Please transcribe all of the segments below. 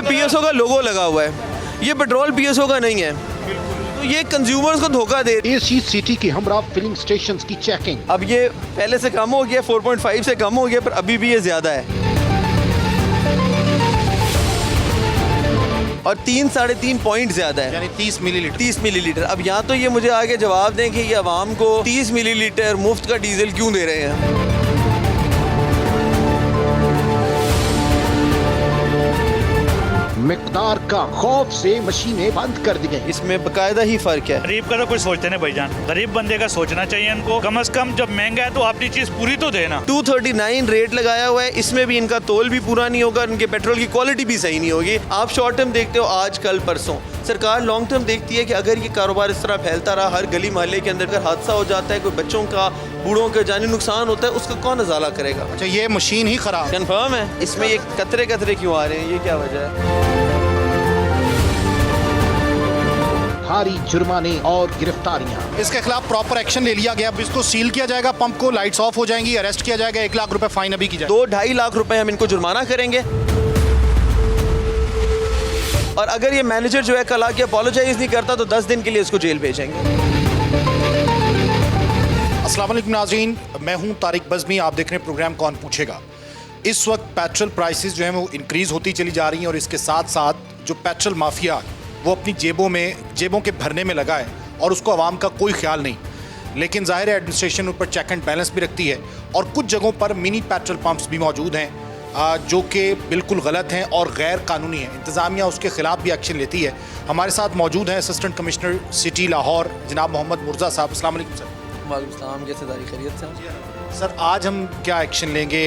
PSO का लोगो लगा हुआ है, ये पेट्रोल पीएसओ का नहीं है, तो ये कंज्यूमर्स को धोखा दे। एसी सिटी की हमरा फिलिंग स्टेशंस की चेकिंग। अब ये पहले से कम हो गया, 4.5 से कम हो गया, पर अभी भी ये ज़्यादा है। और 3-3.5 पॉइंट ज़्यादा है, यानी 30 मिलीलीटर। 30 मिलीलीटर। अब यहाँ तो ये मुझे आगे जवाब दें कि ये आवाम को 30 मिलीलीटर मुफ्त का डीजल क्यों दे रहे हैं। मिकदार का खौफ से मशीनें बंद कर दी गई। इसमें बकायदा ही फ़र्क है। गरीब का तो कोई सोचते नहीं भाईजान, गरीब बंदे का सोचना चाहिए इनको। कम से कम जब महंगा है तो अपनी चीज़ पूरी तो देना। 239 रेट लगाया हुआ है, इसमें भी इनका तोल भी पूरा नहीं होगा, इनके पेट्रोल की क्वालिटी भी सही नहीं होगी। आप शॉर्ट टर्म देखते हो आज कल परसों, सरकार लॉन्ग टर्म देखती है कि अगर ये कारोबार इस तरह फैलता रहा, हर गली मोहल्ले के अंदर अगर हादसा हो जाता है, कोई बच्चों का बूढ़ों का जानी नुकसान होता है, उसका कौन अजाला करेगा। अच्छा, ये मशीन ही खराब। कन्फर्म है। इसमें ये कतरे कतरे क्यों आ रहे हैं, ये क्या वजह है। भारी जुर्माने और गिरफ्तारियां। इसके खिलाफ प्रॉपर एक्शन ले लिया गया। अब इसको सील किया जाएगा, पंप को लाइट्स ऑफ हो जाएंगी, अरेस्ट किया जाएगा, 1 लाख रुपए फाइन अभी की जाएगी। 2-2.5 लाख रुपए हम इनको जुर्माना करेंगे। और अगर ये मैनेजर जो है कल आके अपोलोजाइज नहीं करता तो 10 दिन के लिए इसको जेल भेजेंगे। अस्सलाम वालेकुम नाज़रीन, मैं हूं तारिक बज़मी, आप देख रहे हैं प्रोग्राम कौन पूछेगा। इस वक्त पेट्रोल प्राइसेस जो हैं वो इंक्रीज़ होती चली जा रही हैं और इसके साथ साथ जो पेट्रोल माफिया वो अपनी जेबों के भरने में लगा है और उसको आवाम का कोई ख्याल नहीं। लेकिन ज़ाहिर है एडमिनिस्ट्रेशन ऊपर चेक एंड बैलेंस भी रखती है और कुछ जगहों पर मिनी पेट्रोल पंप्स भी मौजूद हैं जो कि बिल्कुल गलत हैं और गैर कानूनी हैं। इंतज़ामिया उसके ख़िलाफ़ भी एक्शन लेती है। हमारे साथ मौजूद हैं असिस्टेंट कमिश्नर सिटी लाहौर जनाब मोहम्मद मुर्जा साहब। अस्सलाम वालेकुम सर। वालेकुम सलाम, कैसे तारीख खैरियत से। सर आज हम क्या एक्शन लेंगे?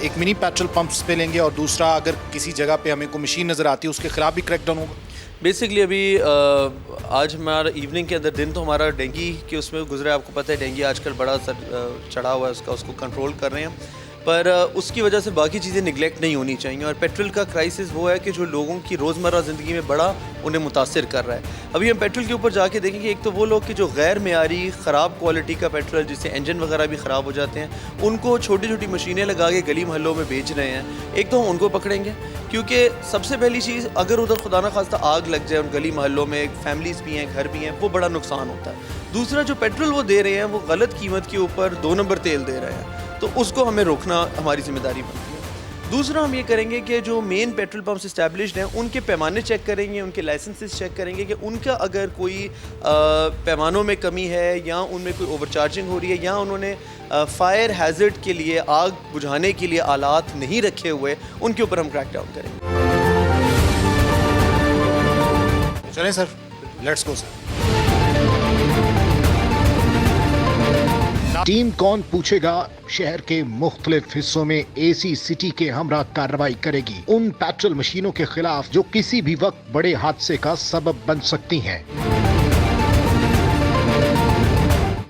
एक मिनी पेट्रोल पंप्स पे लेंगे और दूसरा अगर किसी जगह पे हमें कोई मशीन नज़र आती है उसके खिलाफ भी क्रैकडाउन होगा। बेसिकली अभी आज हमारा इवनिंग के अंदर दिन तो हमारा डेंगू के उसमें गुजरा है। आपको पता है डेंगू आजकल बड़ा चढ़ा हुआ है, उसको कंट्रोल कर रहे हैं, पर उसकी वजह से बाकी चीज़ें निगलेक्ट नहीं होनी चाहिए। और पेट्रोल का क्राइसिस वो है कि जो लोगों की रोज़मर्रा ज़िंदगी में बड़ा उन्हें मुतासिर कर रहा है। अभी हम पेट्रोल के ऊपर जाके देखेंगे, एक तो वो लोग कि जो गैर मेयारी ख़राब क्वालिटी का पेट्रोल जिससे इंजन वगैरह भी ख़राब हो जाते हैं, उनको छोटी छोटी मशीनें लगा के गली मोहल्लों में बेच रहे हैं। एक तो हम उनको पकड़ेंगे, क्योंकि सबसे पहली चीज़ अगर उधर खुदा न खास्ता आग लग जाए उन गली मोहल्लों में, फैमिलीज़ भी हैं, घर भी हैं, वो बड़ा नुकसान होता है। दूसरा जो पेट्रोल वो दे रहे हैं वो गलत कीमत के ऊपर 2 नंबर तेल दे रहे हैं, तो उसको हमें रोकना हमारी जिम्मेदारी बनती है। दूसरा हम ये करेंगे कि जो मेन पेट्रोल पंप्स इस्टेब्लिश्ड हैं उनके पैमाने चेक करेंगे, उनके लाइसेंसेस चेक करेंगे कि उनका अगर कोई पैमानों में कमी है या उनमें कोई ओवरचार्जिंग हो रही है या उन्होंने फायर हैज़र्ड के लिए, आग बुझाने के लिए आलात नहीं रखे हुए, उनके ऊपर हम क्रैकडाउन करेंगे। चलें sir, let's go sir. Team कौन पूछेगा शहर के मुख्तलिफ हिस्सों में एसी सिटी के हमरा कार्रवाई करेगी उन पेट्रोल मशीनों के खिलाफ जो किसी भी वक्त बड़े हादसे का सबब बन सकती हैं।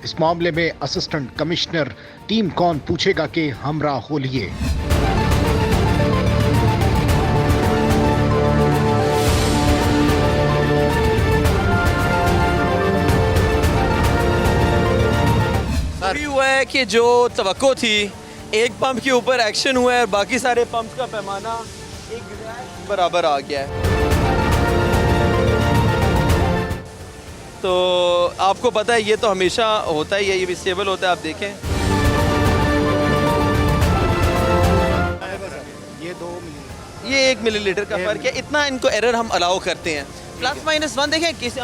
इस मामले में असिस्टेंट कमिश्नर टीम कौन पूछेगा के हमरा होलिए। हुआ है कि जो तवक्को थी, एक पंप के ऊपर एक्शन हुआ है और बाकी सारे पंप का पैमाना एक बराबर आ गया है। तो आपको पता है ये तो हमेशा होता ही है, ये भी स्टेबल होता है। आप देखें ये 1 मिलीलीटर का फ़र्क है, इतना इनको एरर हम अलाउ करते हैं। +-1 देखें किसी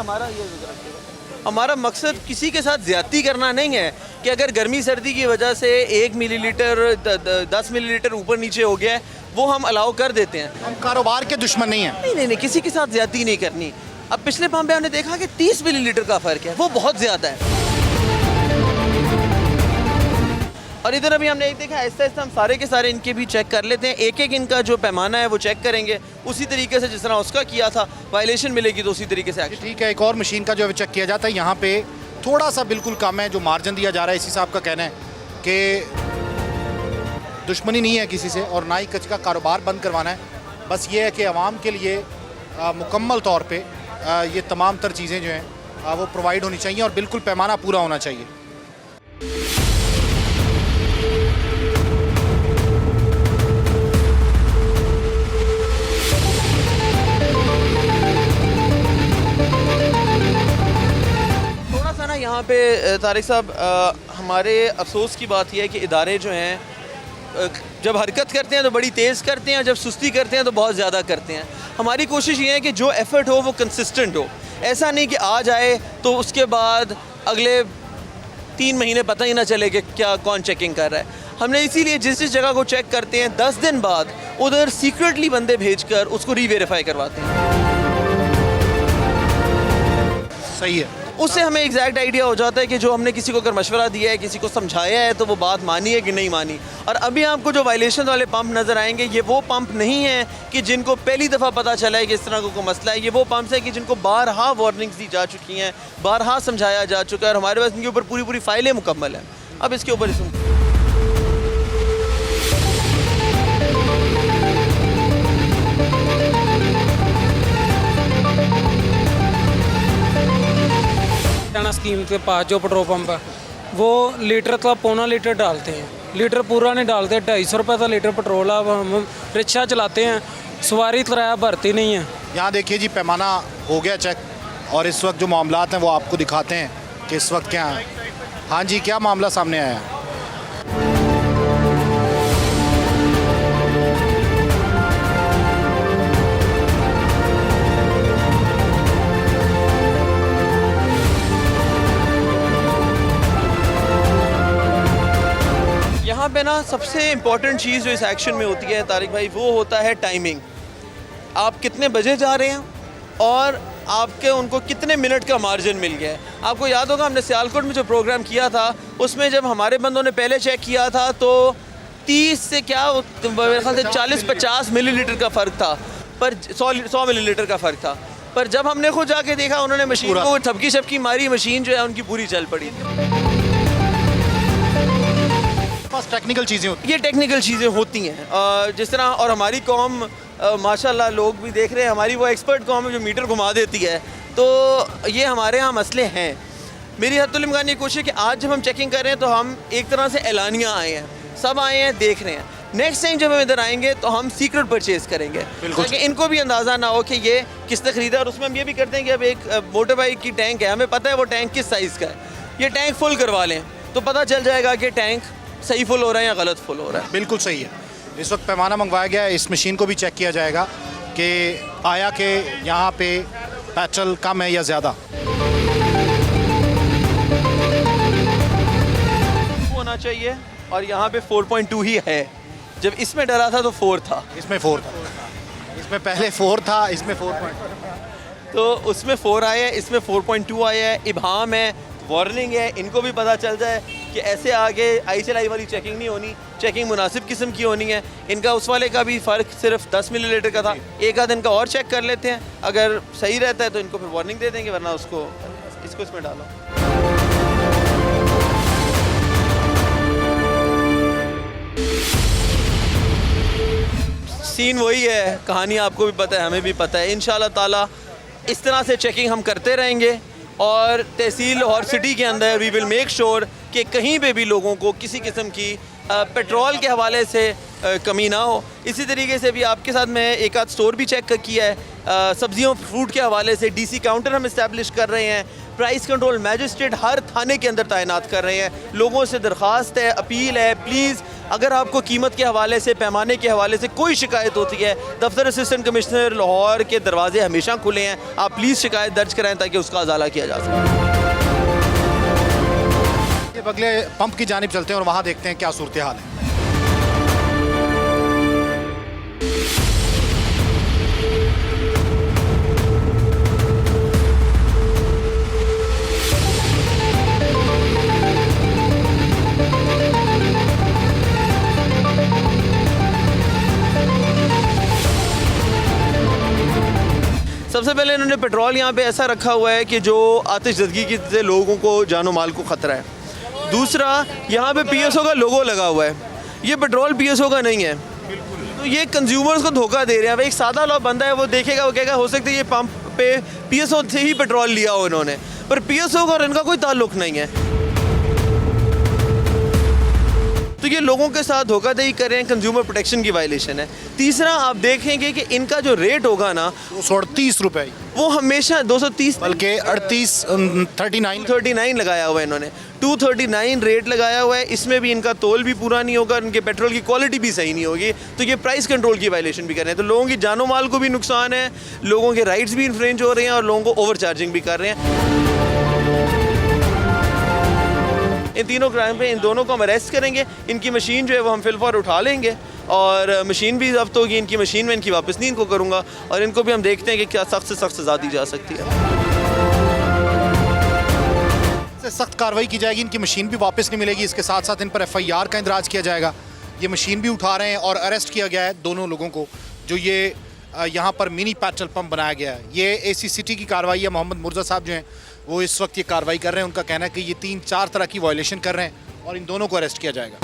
हमारा मकसद किसी के साथ ज़्यादती करना नहीं है कि अगर गर्मी सर्दी की वजह से 1 मिलीलीटर 10 मिलीलीटर ऊपर नीचे हो गया है वो हम अलाउ कर देते हैं। हम कारोबार के दुश्मन नहीं हैं। नहीं, किसी के साथ ज़्यादती नहीं करनी। अब पिछले पंप पे हमने देखा कि 30 मिलीलीटर का फ़र्क है, वो बहुत ज़्यादा है। और इधर अभी हमने एक देखा, आहिस्ता आहिस्ता हम सारे के सारे इनके भी चेक कर लेते हैं। एक एक इनका जो पैमाना है वो चेक करेंगे उसी तरीके से जिस तरह उसका किया था। वायलेशन मिलेगी तो उसी तरीके से एक्शन। ठीक है, एक और मशीन का जो है चेक किया जाता है। यहाँ पे थोड़ा सा बिल्कुल कम है जो मार्जिन दिया जा रहा है। इसी साहब का कहना है कि दुश्मनी नहीं है किसी से और ना ही कच का कारोबार बंद करवाना है। बस ये है कि आवाम के लिए मुकम्मल तौर पर ये तमाम तर चीज़ें जो हैं वो प्रोवाइड होनी चाहिए और बिल्कुल पैमाना पूरा होना चाहिए। पे तारिक साहब हमारे अफसोस की बात यह है कि इदारे जो हैं जब हरकत करते हैं तो बड़ी तेज़ करते हैं, जब सुस्ती करते हैं तो बहुत ज़्यादा करते हैं। हमारी कोशिश ये है कि जो एफ़र्ट हो वो कंसिस्टेंट हो, ऐसा नहीं कि आज आए तो उसके बाद अगले 3 महीने पता ही ना चले कि क्या कौन चेकिंग कर रहा है। हमने इसीलिए जिस जिस जगह को चेक करते हैं 10 दिन बाद उधर सीक्रेटली बंदे भेजकर उसको रीवेरीफाई करवाते हैं। सही है। उससे हमें एग्जैक्ट आइडिया हो जाता है कि जो हमने किसी को अगर मशवरा दिया है, किसी को समझाया है, तो वो बात मानी है कि नहीं मानी। और अभी आपको जो वायलेशन वाले पंप नज़र आएंगे, ये वो पंप नहीं है कि जिनको पहली दफ़ा पता चला है कि इस तरह का कोई मसला है। ये वो पंप्स है कि जिनको बारहा वार्निंग्स दी जा चुकी हैं, बारहा समझाया जा चुका है और हमारे पास इनके ऊपर पूरी पूरी फाइलें मुकम्मल हैं। अब इसके ऊपर हरियाणा स्कीम के पास जो पेट्रोल पंप है वो लीटर का पौना लीटर डालते हैं, लीटर पूरा नहीं डालते। 250 रुपये का लीटर पेट्रोल है। अब हम रिक्शा चलाते हैं, सवारी किराया भरती नहीं है। यहाँ देखिए जी, पैमाना हो गया चेक और इस वक्त जो मामलात हैं वो आपको दिखाते हैं कि इस वक्त क्या है। हाँ जी, क्या मामला सामने आया है? यहाँ पे ना सबसे इम्पॉर्टेंट चीज़ जो इस एक्शन में होती है तारिक भाई, वो होता है टाइमिंग। आप कितने बजे जा रहे हैं और आपके उनको कितने मिनट का मार्जिन मिल गया है। आपको याद होगा हमने सियालकोट में जो प्रोग्राम किया था उसमें जब हमारे बंदों ने पहले चेक किया था तो 30 से क्या मेरे ख्याल से 40-50 मिलीलीटर का फ़र्क था, पर 100 मिलीलीटर का फ़र्क था। पर जब हमने खुद जाके देखा, उन्होंने मशीन को थपकी छपकी मारी, मशीन जो है उनकी पूरी चल पड़ी। बस टेक्निकल चीज़ें होती ये टेक्निकल चीज़ें होती हैं जिस तरह, और हमारी कौम माशाल्लाह लोग भी देख रहे हैं, हमारी वो एक्सपर्ट कौम है जो मीटर घुमा देती है। तो ये हमारे यहाँ मसले हैं। मेरी हद्दुल इम्कान ये कोशिश है कि आज जब हम चेकिंग कर रहे हैं तो हम एक तरह से ऐलानिया आए हैं, सब आए हैं, देख रहे हैं। नेक्स्ट टाइम जब हम इधर आएंगे तो हम सीक्रेट परचेज़ करेंगे ताकि इनको भी अंदाज़ा ना हो कि ये किसने ख़रीदा। और उसमें हम ये भी करते हैं कि अब एक मोटर बाइक की टैंक है, हमें पता है वो टैंक किस साइज़ का है, ये टैंक फुल करवा लें तो पता चल जाएगा कि टैंक सही फुल हो रहा है या गलत फुल हो रहा है। बिल्कुल सही है। इस वक्त पैमाना मंगवाया गया है, इस मशीन को भी चेक किया जाएगा कि आया कि यहाँ पे पेट्रोल कम है या ज़्यादा होना चाहिए। और यहाँ पे 4.2 ही है, जब इसमें डरा था तो 4 था, इसमें 4 था, इसमें पहले 4 था, इसमें 4 तो उसमें 4 आया है, इसमें 4.2 आया है। इबहाम है, वार्निंग है, इनको भी पता चल जाए कि ऐसे आगे आई चलाई वाली चेकिंग नहीं होनी, चेकिंग मुनासिब किस्म की होनी है। इनका उस वाले का भी फ़र्क सिर्फ 10 मिलीलीटर का था, एक आध इनका और चेक कर लेते हैं, अगर सही रहता है तो इनको फिर वार्निंग दे देंगे, वरना उसको इसमें डालो। सीन वही है, कहानी आपको भी पता है, हमें भी पता है। इंशाल्लाह ताला इस तरह से चेकिंग हम करते रहेंगे और तहसील और सिटी के अंदर वी विल मेक श्योर कि कहीं पे भी लोगों को किसी किस्म की पेट्रोल के हवाले से कमी ना हो। इसी तरीके से भी आपके साथ मैं एक आध स्टोर भी चेक किया है, सब्जियों फ्रूट के हवाले से डीसी काउंटर हम इस्टेब्लिश कर रहे हैं, प्राइस कंट्रोल मैजिस्ट्रेट हर थाने के अंदर तैनात कर रहे हैं। लोगों से दरख्वास्त है, अपील है, प्लीज़ अगर आपको कीमत के हवाले से, पैमाने के हवाले से कोई शिकायत होती है, दफ्तर असिस्टेंट कमिश्नर लाहौर के दरवाजे हमेशा खुले हैं, आप प्लीज़ शिकायत दर्ज कराएं ताकि उसका अजाला किया जा सके। अगले पंप की जानिब चलते हैं और वहाँ देखते हैं क्या सूरत हाल है। सबसे पहले इन्होंने पेट्रोल यहाँ पे ऐसा रखा हुआ है कि जो आतिशज़दगी की से लोगों को जानो माल को ख़तरा है। दूसरा, यहाँ पे पीएसओ का लोगो लगा हुआ है, ये पेट्रोल पीएसओ का नहीं है, तो ये कंज्यूमर्स को धोखा दे रहे हैं। भाई एक सादा लोग बंदा है, वो देखेगा, वो कहेगा हो सकता है ये पंप पे पीएसओ से ही पेट्रोल लिया हो इन्होंने, पर पीएसओ का और इनका कोई ताल्लुक नहीं है। तो ये लोगों के साथ धोखाधड़ी कर रहे हैं, कंज्यूमर प्रोटेक्शन की वायलेशन है। तीसरा, आप देखेंगे कि इनका जो रेट होगा ना 238 रुपए, वो हमेशा 230 बल्कि 39 लगाया हुआ है इन्होंने। 239 रेट लगाया हुआ है, इसमें भी इनका तोल भी पूरा नहीं होगा, इनके पेट्रोल की क्वालिटी भी सही नहीं होगी, तो ये प्राइस कंट्रोल की वायलेशन भी कर रहे हैं। तो लोगों की जानो माल को भी नुकसान है, लोगों के राइट्स भी इन्फ्रेंज हो रहे हैं और लोगों को ओवर चार्जिंग भी कर रहे हैं। इन तीनों क्राइम पे इन दोनों को हम अरेस्ट करेंगे, इनकी मशीन जो है वो हम फिलहाल उठा लेंगे और मशीन भी जब्त होगी इनकी मशीन में, इनकी वापस नहीं इनको करूँगा और इनको भी हम देखते हैं कि क्या सख्त से सख्त सज़ा दी जा सकती है। सख्त कार्रवाई की जाएगी, इनकी मशीन भी वापस नहीं मिलेगी, इसके साथ साथ इन पर FIR का इंदराज किया जाएगा। ये मशीन भी उठा रहे हैं और अरेस्ट किया गया है दोनों लोगों को, जो ये यहाँ पर मिनी पेट्रोल पंप बनाया गया है। ये AC सिटी की कार्रवाई है। मोहम्मद मुर्जा साहब जो हैं वो इस वक्त ये कार्रवाई कर रहे हैं। उनका कहना है कि ये 3-4 तरह की वायलेशन कर रहे हैं और इन दोनों को अरेस्ट किया जाएगा।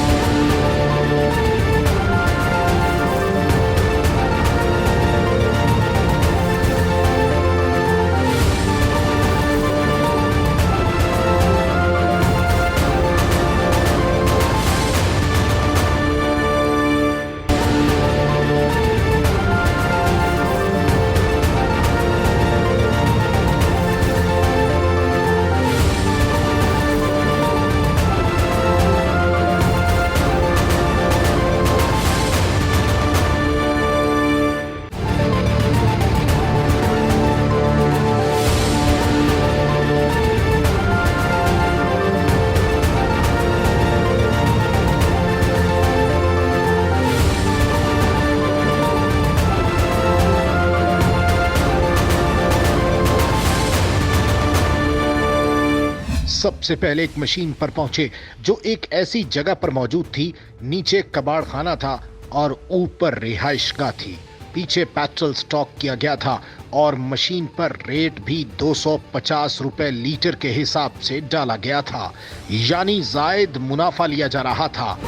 सबसे पहले एक मशीन पर पहुंचे जो एक ऐसी जगह पर मौजूद थी, नीचे कबाड़ खाना था और ऊपर रिहाइशगाह थी। पीछे पेट्रोल स्टॉक किया गया था और मशीन पर रेट भी 250 रुपए लीटर के हिसाब से डाला गया था, यानी जायद मुनाफा लिया जा रहा था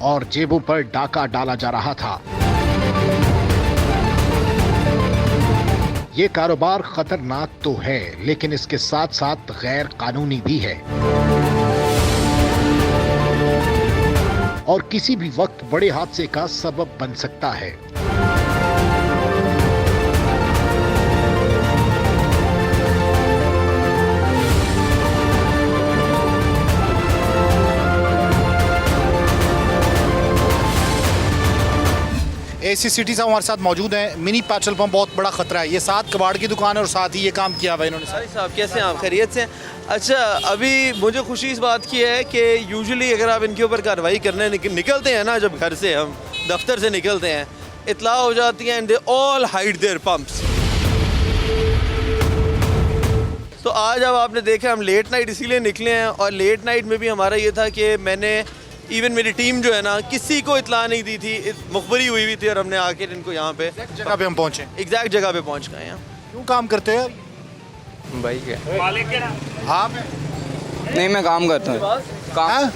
और जेबों पर डाका डाला जा रहा था। ये कारोबार खतरनाक तो है, लेकिन इसके साथ साथ गैर कानूनी भी है और किसी भी वक्त बड़े हादसे का सबब बन सकता है। AC सिटी साहब हमारे साथ मौजूद हैं। मिनी पेट्रोल पंप बहुत बड़ा खतरा है, ये 7 कबाड़ की दुकान है और साथ ही ये काम किया हुआ है इन्होंने। भाई साहब कैसे हैं आप, खैरियत से? अच्छा, अभी मुझे खुशी इस बात की है कि यूजुअली अगर आप इनके ऊपर कार्रवाई करने निकलते हैं ना, जब घर से हम दफ्तर से निकलते हैं, इतला हो जाती है and they all hide their pumps. तो आज अब आपने देखा हम लेट नाइट इसीलिए निकले हैं और लेट नाइट में भी हमारा ये था कि मैंने इवन मेरी टीम जो है ना किसी को इतला नहीं दी थी, मुखबरी हुई थी और हमने आके इनको यहाँ पे जगह पे हम पहुंचे, एग्जैक्ट जगह पे पहुँच गए हैं। क्यों काम करते हैं भाई क्या आप? नहीं, मैं काम करता हूँ, हाँ?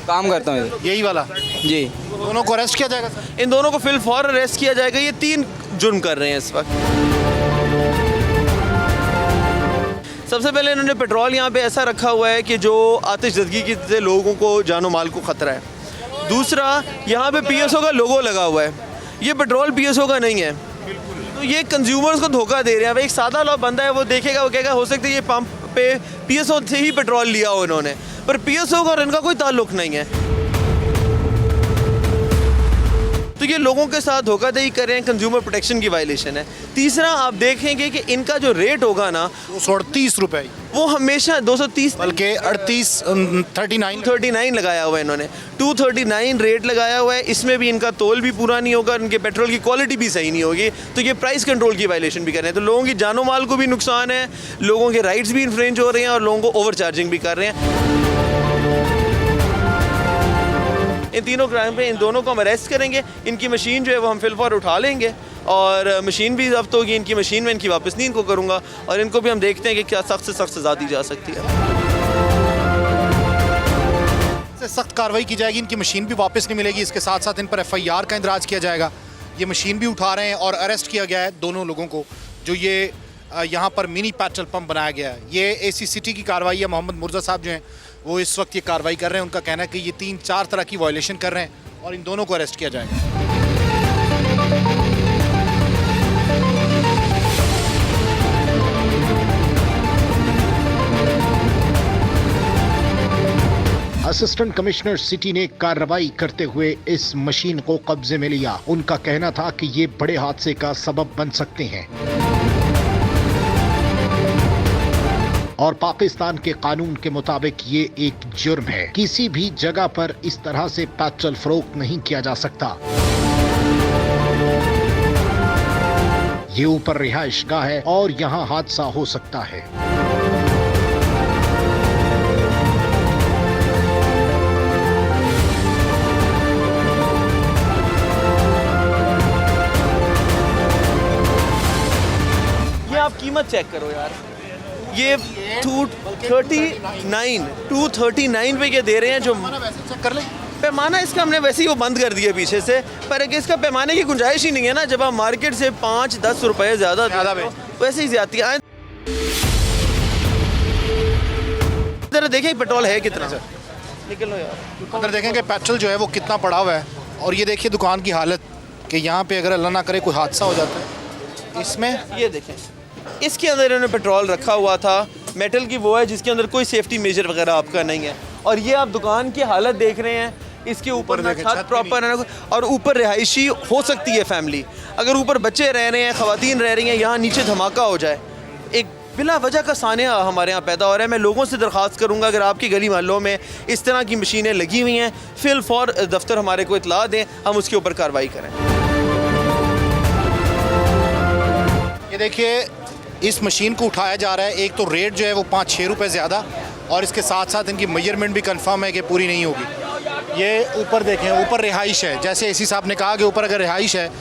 काम करता हूँ यही वाला। जी। दोनों को अरेस्ट किया जाएगा सर? इन दोनों को फिलहाल अरेस्ट किया जाएगा। ये 3 जुर्म कर रहे हैं इस वक्त। सबसे पहले इन्होंने पेट्रोल यहाँ पे ऐसा रखा हुआ है कि जो आतिशज़दगी की से लोगों को जानो माल को ख़तरा है। दूसरा, यहाँ पे PSO का लोगो लगा हुआ है, ये पेट्रोल PSO का नहीं है, तो ये कंज्यूमर्स को धोखा दे रहे हैं। अब एक सादा लोग बंदा है, वो देखेगा, वो कहेगा हो सकता है ये पंप पे PSO से ही पेट्रोल लिया हो इन्होंने, पर PSO का और इनका कोई ताल्लुक नहीं है। तो ये लोगों के साथ धोखाधड़ी कर रहे हैं, कंज्यूमर प्रोटेक्शन की वायलेशन है। तीसरा, आप देखेंगे कि इनका जो रेट होगा ना 238 रुपए, वो हमेशा 230 बल्कि 39 लगाया हुआ है इन्होंने। 239 रेट लगाया हुआ है, इसमें भी इनका तोल भी पूरा नहीं होगा, इनके पेट्रोल की क्वालिटी भी सही नहीं होगी, तो ये प्राइस कंट्रोल की वायलेशन भी कर रहे हैं। तो लोगों की जानो माल को भी नुकसान है, लोगों के राइट्स भी इन्फ्रेंज हो रहे हैं और लोगों को ओवर चार्जिंग भी कर रहे हैं। इन तीनों क्राइम पे इन दोनों को हम अरेस्ट करेंगे, इनकी मशीन जो है वो हम फिलहाल उठा लेंगे और मशीन भी जब्त होगी इनकी मशीन में, इनकी वापस नहीं इनको करूँगा और इनको भी हम देखते हैं कि क्या सख्त से सख्त सज़ा दी जा सकती है। सख्त कार्रवाई की जाएगी, इनकी मशीन भी वापस नहीं मिलेगी, इसके साथ साथ इन पर FIR का इंदराज किया जाएगा। ये मशीन भी उठा रहे हैं और अरेस्ट किया गया है दोनों लोगों को, जो ये यहाँ पर मिनी पेट्रोल पंप बनाया गया है। ये AC सिटी की कार्रवाई है। मोहम्मद मुर्जा साहब जो हैं वो इस वक्त ये कार्रवाई कर रहे हैं। उनका कहना है कि ये 3-4 तरह की वायलेशन कर रहे हैं और इन दोनों को अरेस्ट किया जाएगा। असिस्टेंट कमिश्नर सिटी ने कार्रवाई करते हुए इस मशीन को कब्जे में लिया। उनका कहना था कि ये बड़े हादसे का सबब बन सकते हैं और पाकिस्तान के कानून के मुताबिक ये एक जुर्म है। किसी भी जगह पर इस तरह से पेट्रोल फरोख्त नहीं किया जा सकता। ये ऊपर रिहाइशगाह है और यहाँ हादसा हो सकता है। ये आप कीमत चेक करो यार, ये 239 पे ये दे रहे हैं। जो चेक कर ले। पैमाना इसका हमने वैसे ही वो बंद कर दिया पीछे से, पर अगर इसका पैमाने की गुंजाइश ही नहीं है ना, जब आप मार्केट से 5-10 रुपए ज़्यादा देते हो, वैसे ही ज्यादती आए। जरा देखें पेट्रोल है कितना। निकलो यार, अंदर देखें कि पेट्रोल जो है वो कितना पड़ा हुआ है। और ये देखिए दुकान की हालत कि यहाँ पे अगर अल्लाह ना करे कोई हादसा हो जाता है इसमें। ये देखें, इसके अंदर इन्होंने पेट्रोल रखा हुआ था। मेटल की वो है जिसके अंदर कोई सेफ्टी मेजर वगैरह आपका नहीं है। और ये आप दुकान की हालत देख रहे हैं, इसके ऊपर ना छत प्रॉपर है ना, और ऊपर रिहायशी हो सकती है फैमिली। अगर ऊपर बच्चे रह रहे हैं, ख़वातीन रह रही हैं, यहाँ नीचे धमाका हो जाए, एक बिला वजह का सानिया हमारे यहाँ पैदा हो रहा है। मैं लोगों से दरख्वास्त करूँगा, अगर आपकी गली मोहल्लों में इस तरह की मशीनें लगी हुई हैं, फिल फॉर दफ्तर हमारे को इतला दें, हम उसके ऊपर कार्रवाई करें। ये देखिए इस मशीन को उठाया जा रहा है। एक तो रेट जो है वो 5-6 रुपये ज़्यादा, और इसके साथ साथ इनकी मेजरमेंट भी कंफर्म है कि पूरी नहीं होगी। ये ऊपर देखें, ऊपर रिहाइश है। जैसे एसी साहब ने कहा कि ऊपर अगर रिहाइश है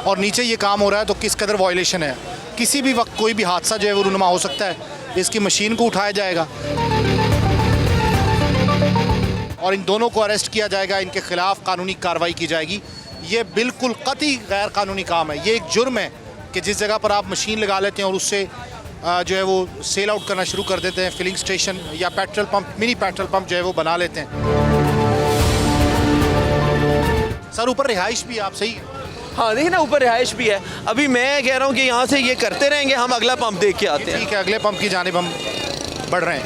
और नीचे ये काम हो रहा है तो किस कदर वायलेशन है। किसी भी वक्त कोई भी हादसा जो है वो रूनुमा हो सकता है। इसकी मशीन को उठाया जाएगा और इन दोनों को अरेस्ट किया जाएगा। इनके खिलाफ कानूनी कार्रवाई की जाएगी। ये बिल्कुल कतई गैर कानूनी काम है। ये एक जुर्म है कि जिस जगह पर आप मशीन लगा लेते हैं और उससे जो है वो सेल आउट करना शुरू कर देते हैं, फिलिंग स्टेशन या petrol pump, mini petrol pump जो है वो बना लेते हैं। सर ऊपर रिहाइश भी आप सही है। हाँ देखिए ना, ऊपर रिहाइश भी है। अभी मैं कह रहा हूँ कि यहाँ से ये करते रहेंगे, हम अगला पंप देख के आते हैं। ठीक है, अगले पंप की जानिब हम बढ़ रहे हैं।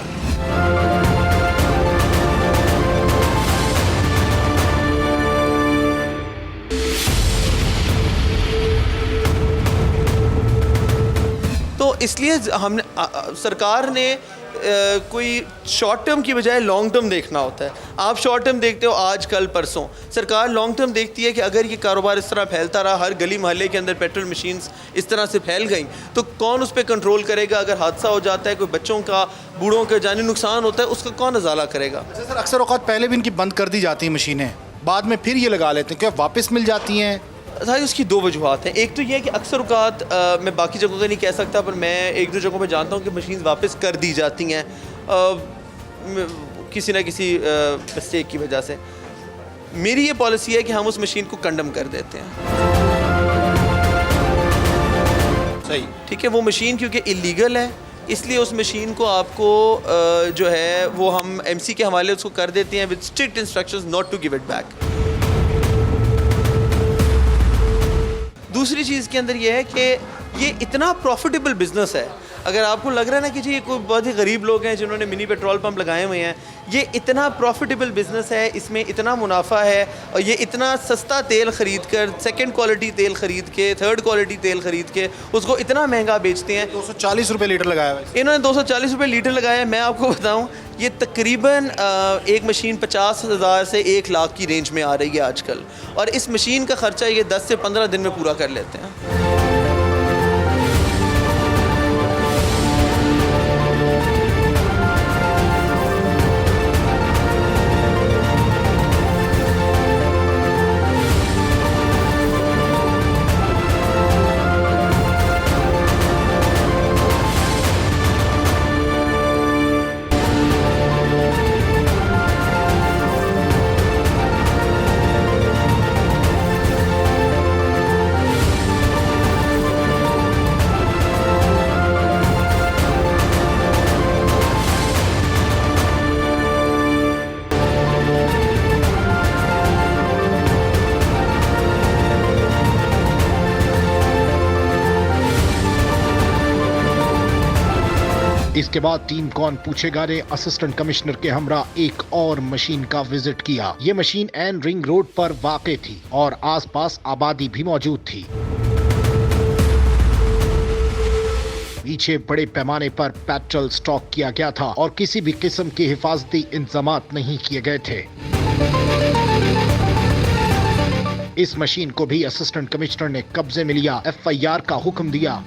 तो इसलिए हमने सरकार ने कोई शॉर्ट टर्म की बजाय लॉन्ग टर्म देखना होता है। आप शॉर्ट टर्म देखते हो आज कल परसों, सरकार लॉन्ग टर्म देखती है कि अगर ये कारोबार इस तरह फैलता रहा, हर गली मोहल्ले के अंदर पेट्रोल मशीन्स इस तरह से फैल गई, तो कौन उस पर कंट्रोल करेगा। अगर हादसा हो जाता है, कोई बच्चों का, बूढ़ों का जानी नुकसान होता है, उसका कौन अजाला करेगा। सर अक्सर औक़ात पहले भी इनकी बंद कर दी जाती हैं मशीनें, बाद में फिर ये लगा लेते हैं, क्या वापस मिल जाती हैं? सारी उसकी दो वजूहत हैं। एक तो ये है कि अक्सर औक़ात मैं बाकी जगहों का नहीं कह सकता, पर मैं एक दो जगहों पे जानता हूँ कि मशीन वापस कर दी जाती हैं किसी न किसी मिस्टेक की वजह से। मेरी ये पॉलिसी है कि हम उस मशीन को कंडम कर देते हैं। सही, ठीक है, वो मशीन क्योंकि इलीगल है, इसलिए उस मशीन को आपको जो है वो हम MC के हवाले उसको कर देते हैं with strict instructions not to give it back. दूसरी चीज़ के अंदर ये है कि ये इतना प्रॉफिटेबल बिजनेस है। अगर आपको लग रहा है ना कि जी ये कोई बहुत ही गरीब लोग हैं जिन्होंने मिनी पेट्रोल पंप लगाए हुए हैं, ये इतना प्रॉफिटेबल बिजनेस है, इसमें इतना मुनाफा है, और ये इतना सस्ता तेल ख़रीद कर, सेकंड क्वालिटी तेल ख़रीद के, थर्ड क्वालिटी तेल ख़रीद के उसको इतना महंगा बेचते हैं। 240 रुपये लीटर लगाया हुआ है इन्होंने 240 रुपये लीटर लगाया है। मैं आपको बताऊं, ये तकरीबन एक मशीन 50,000 से 1 लाख की रेंज में आ रही है आजकल, और इस मशीन का ख़र्चा ये 10 से 15 दिन में पूरा कर लेते हैं। इसके बाद टीम कौन पूछेगा ने असिस्टेंट कमिश्नर के हमरा एक और मशीन का विजिट किया। ये मशीन एन रिंग रोड पर वाक़ थी और आसपास आबादी भी मौजूद थी। पीछे बड़े पैमाने पर पेट्रोल स्टॉक किया गया था और किसी भी किस्म के हिफाजती इंतजामात नहीं किए गए थे। इस मशीन को भी असिस्टेंट कमिश्नर ने कब्जे में लिया, FIR का हुक्म दिया।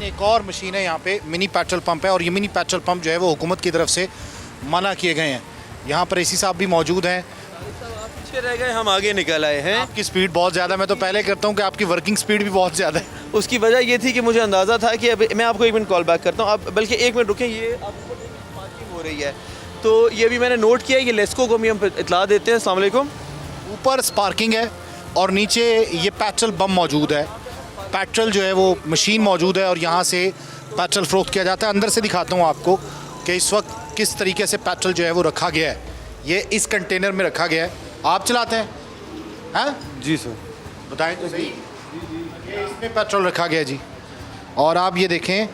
एक और मशीन है यहाँ पे, मिनी पेट्रोल पंप है और ये मिनी पेट्रोल पंप जो है वो हुकूमत की तरफ से मना किए गए हैं। यहाँ पर एसी साहब भी मौजूद हैं। पीछे रह गए, हम आगे निकल आए हैं। आपकी स्पीड बहुत ज़्यादा, मैं तो पहले करता हूँ कि आपकी वर्किंग स्पीड भी बहुत ज़्यादा है। उसकी वजह ये थी कि मुझे अंदाज़ा था कि अब मैं आपको 1 मिनट कॉल बैक करता हूँ, आप बल्कि 1 मिनट रुकें, ये आपको पार्किंग हो रही है तो ये भी मैंने नोट किया। ये लेस्को को भी हम इतला देते हैं। अस्सलाम वालेकुम। ऊपर स्पार्किंग है और नीचे ये पेट्रोल पंप मौजूद है। पेट्रोल जो है वो मशीन मौजूद है और यहाँ से पेट्रोल फरोख्त किया जाता है। अंदर से दिखाता हूँ आपको कि इस वक्त किस तरीके से पेट्रोल जो है वो रखा गया है। ये इस कंटेनर में रखा गया है। आप चलाते हैं? हाँ जी सर। बताएं तो सही। ये इसमें पेट्रोल रखा गया जी और आप ये देखें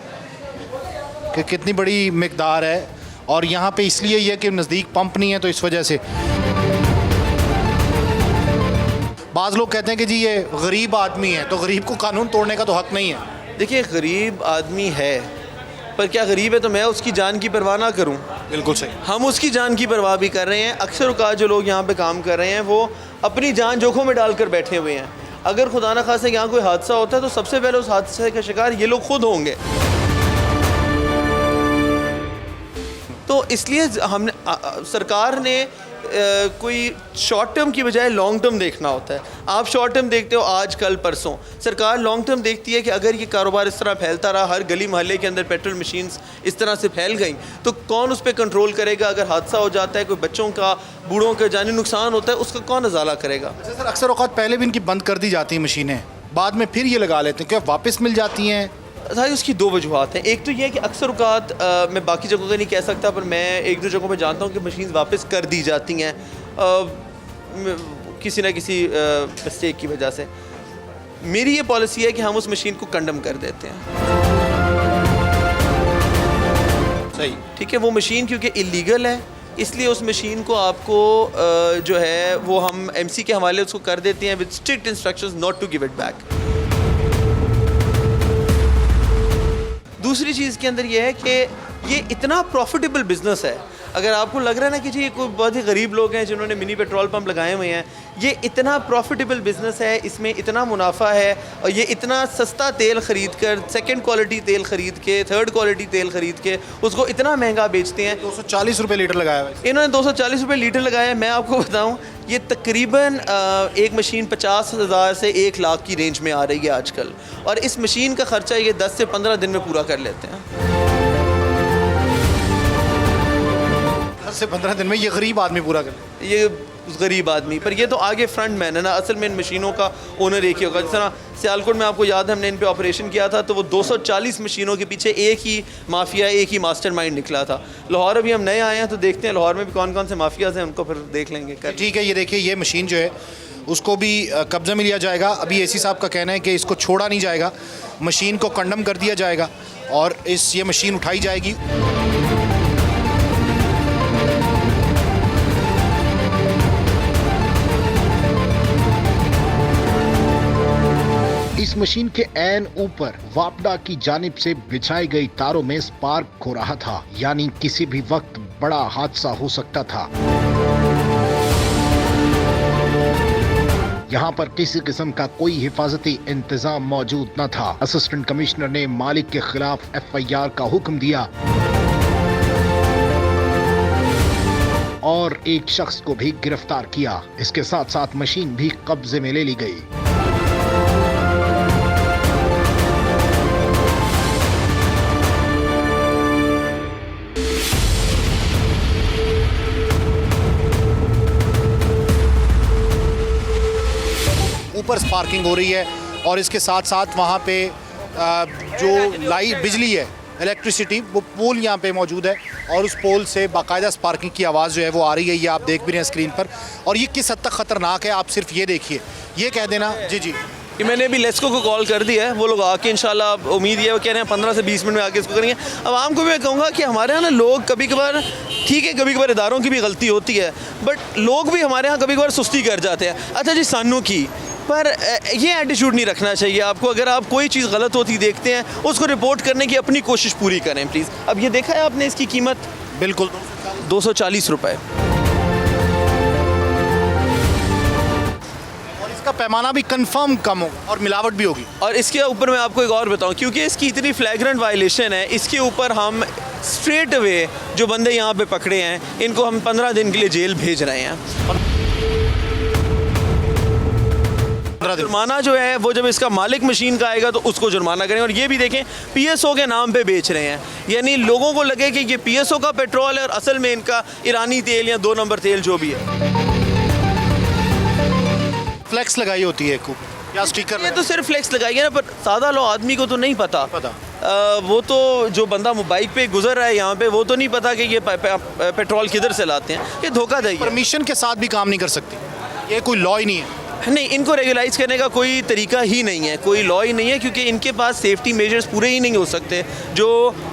कि कितनी बड़ी मिकदार है और यहाँ पे इसलिए ये कि नज़दीक पंप नहीं है तो इस वजह से। बाज़ लोग कहते हैं कि जी ये गरीब आदमी है, तो गरीब को कानून तोड़ने का तो हक नहीं है। देखिए, गरीब आदमी है पर क्या गरीब है तो मैं उसकी जान की परवाह ना करूं? बिल्कुल सही। हम उसकी जान की परवाह भी कर रहे हैं। अक्सर औकात जो लोग यहाँ पे काम कर रहे हैं वो अपनी जान जोखों में डालकर बैठे हुए हैं। अगर खुदा न खास्ता यहाँ कोई हादसा होता है तो सबसे पहले उस हादसे का शिकार ये लोग खुद होंगे। तो इसलिए हमने सरकार ने कोई शॉर्ट टर्म की बजाय लॉन्ग टर्म देखना होता है। आप शॉर्ट टर्म देखते हो आज कल परसों, सरकार लॉन्ग टर्म देखती है कि अगर ये कारोबार इस तरह फैलता रहा, हर गली मोहल्ले के अंदर पेट्रोल मशीन्स इस तरह से फैल गई तो कौन उस पर कंट्रोल करेगा? अगर हादसा हो जाता है, कोई बच्चों का, बूढ़ों का जानी नुकसान होता है, उसका कौन अजाला करेगा? अच्छा सर, अक्सर औकात पहले भी इनकी बंद कर दी जाती हैं मशीनें, बाद में फिर ये लगा लेते हैं, क्या वापस मिल जाती हैं? सारी उसकी 2 वजूहत हैं। एक तो ये है कि अक्सर औकात मैं बाकी जगहों का नहीं कह सकता पर मैं 1-2 जगहों पे जानता हूँ कि मशीन वापस कर दी जाती हैं किसी न किसी मिस्टेक की वजह से। मेरी ये पॉलिसी है कि हम उस मशीन को कंडम कर देते हैं। सही, ठीक है। वो मशीन क्योंकि इलीगल है इसलिए उस मशीन को आपको जो है वो हम MC के हवाले उसको कर देते हैं with strict instructions not to give it back. दूसरी चीज़ के अंदर ये है कि ये इतना प्रॉफिटेबल बिजनेस है। अगर आपको लग रहा है ना कि जी ये कोई बहुत ही गरीब लोग हैं जिन्होंने मिनी पेट्रोल पंप लगाए हुए हैं, ये इतना प्रॉफिटेबल बिजनेस है, इसमें इतना मुनाफा है और ये इतना सस्ता तेल ख़रीद कर, सेकंड क्वालिटी तेल ख़रीद के, थर्ड क्वालिटी तेल ख़रीद के उसको इतना महंगा बेचते हैं। 240 रुपये लीटर लगाया हुआ है इन्होंने 240 रुपये लीटर लगाया है। मैं आपको बताऊं ये तकरीबन एक मशीन 50,000 से 1 लाख की रेंज में आ रही है आजकल और इस मशीन का ख़र्चा ये 10 से 15 दिन में पूरा कर लेते हैं। 10 से 15 दिन में ये गरीब आदमी पूरा कर। ये गरीब आदमी पर ये तो आगे फ्रंट मैन है ना। असल में इन मशीनों का ओनर एक ही होगा। जिस तरह सियालकोट में आपको याद है हमने इन पे ऑपरेशन किया था तो वो 240 मशीनों के पीछे एक ही माफिया, एक ही मास्टरमाइंड निकला था। लाहौर अभी हम नए आए हैं तो देखते हैं लाहौर में भी कौन कौन से माफियाज हैं, उनको फिर देख लेंगे। ठीक है, ये देखिए ये मशीन जो है उसको भी कब्जे में लिया जाएगा। अभी AC साहब का कहना है कि इसको छोड़ा नहीं जाएगा, मशीन को कंडम कर दिया जाएगा और ये मशीन उठाई जाएगी। इस मशीन के एन ऊपर वापडा की जानिब से बिछाई गई तारों में स्पार्क हो रहा था, यानी किसी भी वक्त बड़ा हादसा हो सकता था। यहाँ पर किसी किस्म का कोई हिफाजती इंतजाम मौजूद न था। असिस्टेंट कमिश्नर ने मालिक के खिलाफ FIR का हुक्म दिया और एक शख्स को भी गिरफ्तार किया। इसके साथ साथ मशीन भी कब्जे में ले ली गई। ऊपर स्पार्किंग हो रही है और इसके साथ साथ वहाँ पे जो लाइट बिजली है इलेक्ट्रिसिटी, वो पोल यहाँ पे मौजूद है और उस पोल से बाकायदा स्पार्किंग की आवाज़ जो है वो आ रही है, ये आप देख भी रहे हैं स्क्रीन पर। और ये किस हद तक ख़तरनाक है आप सिर्फ ये देखिए, ये कह देना। जी जी, कि मैंने अभी लेस्को को कॉल कर दिया है, वो लोग आके इंशाल्लाह, उम्मीद ये वो कह रहे हैं 15 से 20 मिनट में आके इसको करेंगे। अब आम को भी मैं कहूँगा कि हमारे यहाँ ना लोग कभी कभार, ठीक है कभी कभार इदारों की भी गलती होती है, बट लोग भी हमारे यहाँ कभी कभार सुस्ती कर जाते हैं। अच्छा जी सानू की, पर ये एटीट्यूड नहीं रखना चाहिए आपको। अगर आप कोई चीज़ गलत होती देखते हैं उसको रिपोर्ट करने की अपनी कोशिश पूरी करें प्लीज़। अब ये देखा है आपने इसकी कीमत बिल्कुल 240 रुपये। और इसका पैमाना भी कंफर्म कम होगा और मिलावट भी होगी। और इसके ऊपर मैं आपको एक और बताऊं, क्योंकि इसकी इतनी फ्लैग्रेंट वायलेशन है, इसके ऊपर हम स्ट्रेट अवे जो बंदे यहाँ पे पकड़े हैं इनको हम 15 दिन के लिए जेल भेज रहे हैं। जुर्माना जो है वो जब इसका मालिक मशीन का आएगा तो उसको जुर्माना करें। और ये भी देखें पीएसओ के नाम पे बेच रहे हैं, यानी लोगों को लगे कि ये पीएसओ का पेट्रोल है और असल में इनका ईरानी तेल या 2 नंबर तेल जो भी है। फ्लेक्स लगाई होती है या स्टिकर, ये तो सिर्फ फ्लेक्स लगाई है ना, पर सादा लो आदमी को तो नहीं पता। वो तो जो बंदा बाइक पे गुजर रहा है यहाँ पे, वो तो नहीं पता कि ये पेट्रोल किधर से लाते हैं। ये धोखाधड़ी है। परमिशन के साथ भी काम नहीं कर सकती, ये कोई लॉ ही नहीं है। नहीं, इनको रेगुलाइज करने का कोई तरीका ही नहीं है, कोई लॉ ही नहीं है, क्योंकि इनके पास सेफ्टी मेजर्स पूरे ही नहीं हो सकते जो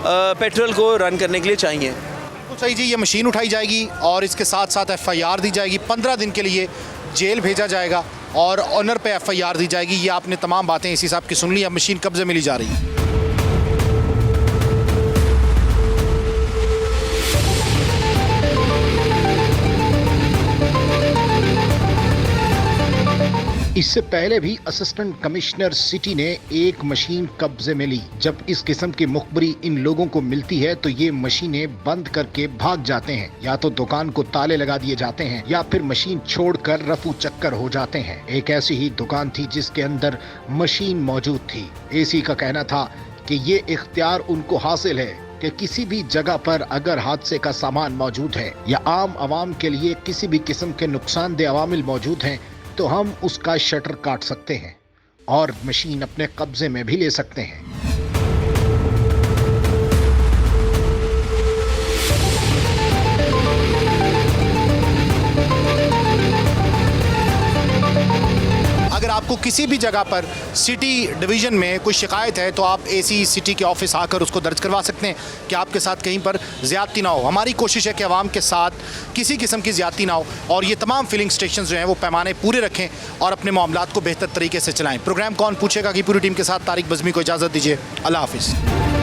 पेट्रोल को रन करने के लिए चाहिए। बिल्कुल सही जी, ये मशीन उठाई जाएगी और इसके साथ साथ FIR दी जाएगी, 15 दिन के लिए जेल भेजा जाएगा और ऑनर पे FIR दी जाएगी। ये आपने तमाम बातें इसी साहब की सुन ली। अब मशीन कब्जे में ली जा रही है। इससे पहले भी असिस्टेंट कमिश्नर सिटी ने एक मशीन कब्जे में ली। जब इस किस्म की मुखबरी इन लोगों को मिलती है तो ये मशीनें बंद करके भाग जाते हैं, या तो दुकान को ताले लगा दिए जाते हैं या फिर मशीन छोड़कर रफू चक्कर हो जाते हैं। एक ऐसी ही दुकान थी जिसके अंदर मशीन मौजूद थी। एसी का कहना था कि ये इख्तियार उनको हासिल है कि किसी भी जगह पर अगर हादसे का सामान मौजूद है या आम आवाम के लिए किसी भी किस्म के नुकसानदेह अवामिल मौजूद हैं तो हम उसका शटर काट सकते हैं और मशीन अपने कब्जे में भी ले सकते हैं। अगर आपको किसी भी जगह पर सिटी डिवीज़न में कोई शिकायत है तो आप AC सिटी के ऑफिस आकर उसको दर्ज करवा सकते हैं कि आपके साथ कहीं पर ज़्यादती ना हो। हमारी कोशिश है कि आवाम के साथ किसी किस्म की ज़्यादती ना हो और ये तमाम फिलिंग स्टेशन जो हैं वो पैमाने पूरे रखें और अपने मामलात को बेहतर तरीके से चलाएँ। प्रोग्राम कौन पूछेगा की पूरी टीम के साथ तारिक बज़मी को इजाज़त दीजिए। अल्लाह हाफिज़।